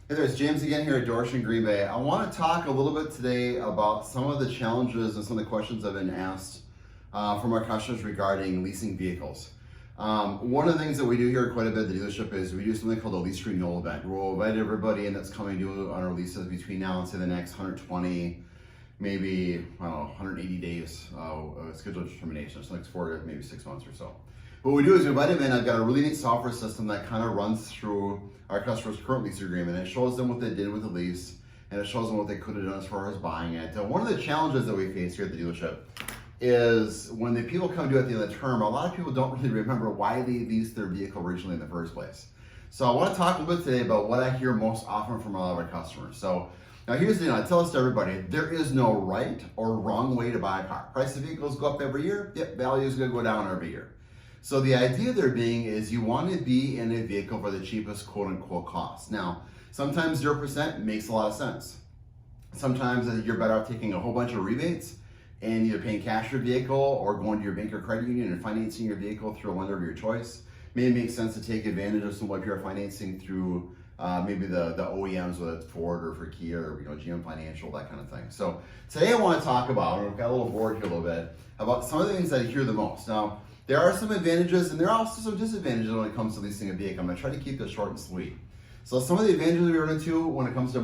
Hey there, it's James again here at Dorsch in Green Bay. I want to talk a little bit today about some of the challenges and some of the questions that have been asked from our customers regarding leasing vehicles. One of the things that we do here quite a bit at the dealership is we do something called a lease renewal event. We'll invite everybody in that's coming due on our leases between now and say the next 120, maybe, I don't know, 180 days scheduled termination, so next 4 to maybe 6 months or so. What we do is we invite them in. I've got a really neat software system that kind of runs through our customer's current lease agreement. It shows them what they did with the lease, and it shows them what they could have done as far as buying it. One of the challenges that we face here at the dealership is when the people come due at the end of the term, a lot of people don't really remember why they leased their vehicle originally in the first place. So I want to talk a little bit today about what I hear most often from a lot of our customers. So now here's the thing, I tell this to everybody, there is no right or wrong way to buy a car. Price of vehicles go up every year, yep, value is going to go down every year. So the idea there being is you want to be in a vehicle for the cheapest quote unquote cost. Now, sometimes 0% makes a lot of sense. Sometimes you're better off taking a whole bunch of rebates and either paying cash for your vehicle or going to your bank or credit union and financing your vehicle through a lender of your choice. Maybe it makes sense to take advantage of some of your financing through maybe the OEMs, whether it's Ford or for Kia or GM Financial, that kind of thing. So today I want to talk about, and I've got a little board here a little bit, about some of the things that I hear the most. Now, there are some advantages and there are also some disadvantages when it comes to leasing a vehicle. I'm going to try to keep this short and sweet. So some of the advantages we run into when it comes to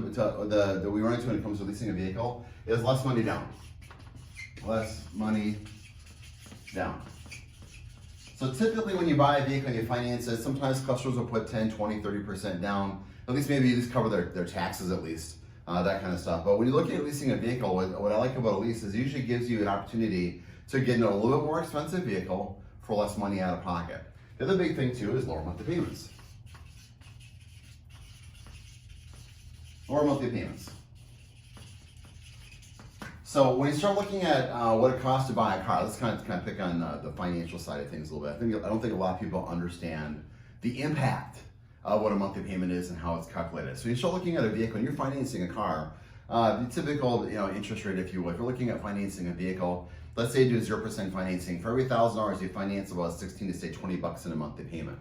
leasing a vehicle is less money down. Less money down. So typically when you buy a vehicle and you finance it, sometimes customers will put 10, 20, 30% down. At least maybe cover their taxes at least, that kind of stuff. But when you look at leasing a vehicle, what I like about a lease is it usually gives you an opportunity to get in a little bit more expensive vehicle for less money out of pocket. The other big thing too is lower monthly payments. Lower monthly payments. So when you start looking at what it costs to buy a car, let's kind of pick on the financial side of things a little bit. I don't think a lot of people understand the impact of what a monthly payment is and how it's calculated. So when you start looking at a vehicle and you're financing a car, the typical interest rate, if you will, if you're looking at financing a vehicle, let's say you do 0% financing. For every $1,000, you finance about 16 to say 20 bucks in a monthly payment.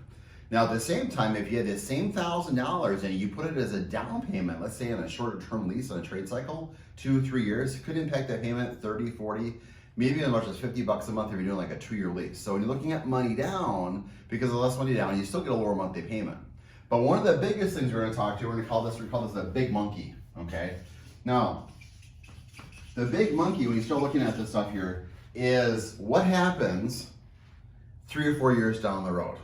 Now, at the same time, if you had the same $1,000 and you put it as a down payment, let's say on a shorter term lease on a trade cycle, 2-3 years, it could impact that payment 30, 40, maybe as much as 50 bucks a month if you're doing like a 2-year lease. So when you're looking at money down, because of less money down, you still get a lower monthly payment. But one of the biggest things we're going to talk to, we're going to call this the big monkey, okay? Now, the big monkey, when you start looking at this stuff here, is what happens 3 or 4 years down the road.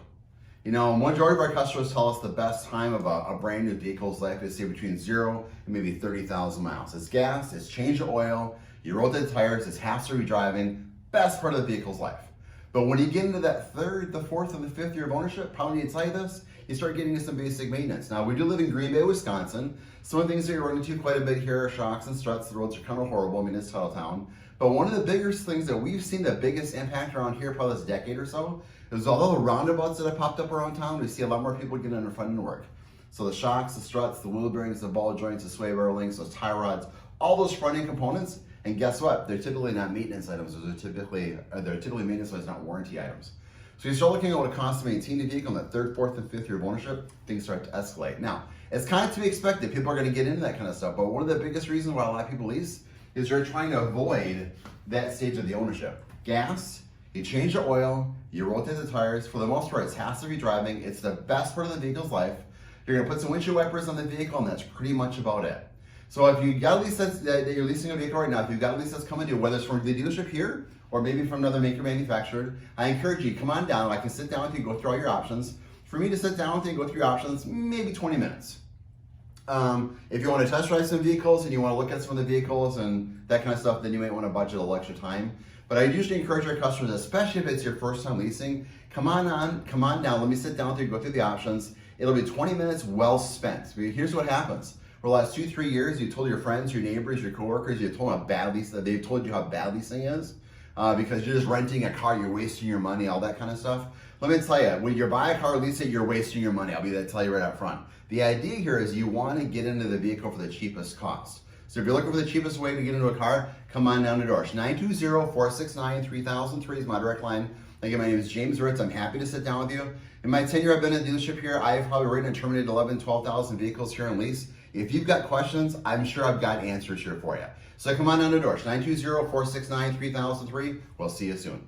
Majority of our customers tell us the best time of a brand new vehicle's life is say between 0 and maybe 30,000 miles. It's gas, it's change of oil, you rotate the tires, it's hassle driving, best part of the vehicle's life. But when you get into that 3rd, the 4th, and the 5th year of ownership, probably need to tell you this, you start getting into some basic maintenance. Now, we do live in Green Bay, Wisconsin. Some of the things that you're running into quite a bit here are shocks and struts. The roads are kind of horrible. I mean, it's title town. But one of the biggest things that we've seen the biggest impact around here probably this decade or so is all the roundabouts that have popped up around town. We see a lot more people getting under front end work. So the shocks, the struts, the wheel bearings, the ball joints, the sway bar links, those tie rods, all those front end components. And guess what? They're typically not maintenance items. They're typically maintenance items, not warranty items. So you start looking at what it costs to maintain the vehicle in that 3rd, 4th, and 5th year of ownership, things start to escalate. Now, it's kind of to be expected. People are going to get into that kind of stuff. But one of the biggest reasons why a lot of people lease is they're trying to avoid that stage of the ownership. Gas, you change the oil, you rotate the tires. For the most part, it's hassle-free driving. It's the best part of the vehicle's life. You're going to put some windshield wipers on the vehicle, and that's pretty much about it. So if you got a lease that you're leasing a vehicle right now, if you've got a lease that's coming due, whether it's from the dealership here or maybe from another maker manufacturer, I encourage you, come on down. I can sit down with you, go through all your options. For me to sit down with you and go through your options, maybe 20 minutes. If you want to test drive some vehicles and you want to look at some of the vehicles and that kind of stuff, then you might want to budget a little extra time. But I usually encourage our customers, especially if it's your first time leasing, come on down, let me sit down with you, go through the options. It'll be 20 minutes well spent. Here's what happens. For the last 2-3 years, you told your friends, your neighbors, your coworkers, you told them how bad they've told you how bad leasing is because you're just renting a car, you're wasting your money, all that kind of stuff. Let me tell you, when you buy a car or lease it, you're wasting your money. I'll be there to tell you right up front. The idea here is you want to get into the vehicle for the cheapest cost. So if you're looking for the cheapest way to get into a car, come on down to Dorsch. 920-469-3003 is my direct line. Again, my name is James Ritz. I'm happy to sit down with you. In my tenure I've been in the dealership here, I've probably written and terminated 11, 12,000 vehicles here in lease. If you've got questions, I'm sure I've got answers here for you. So come on down the door. 920-469-3003. We'll see you soon.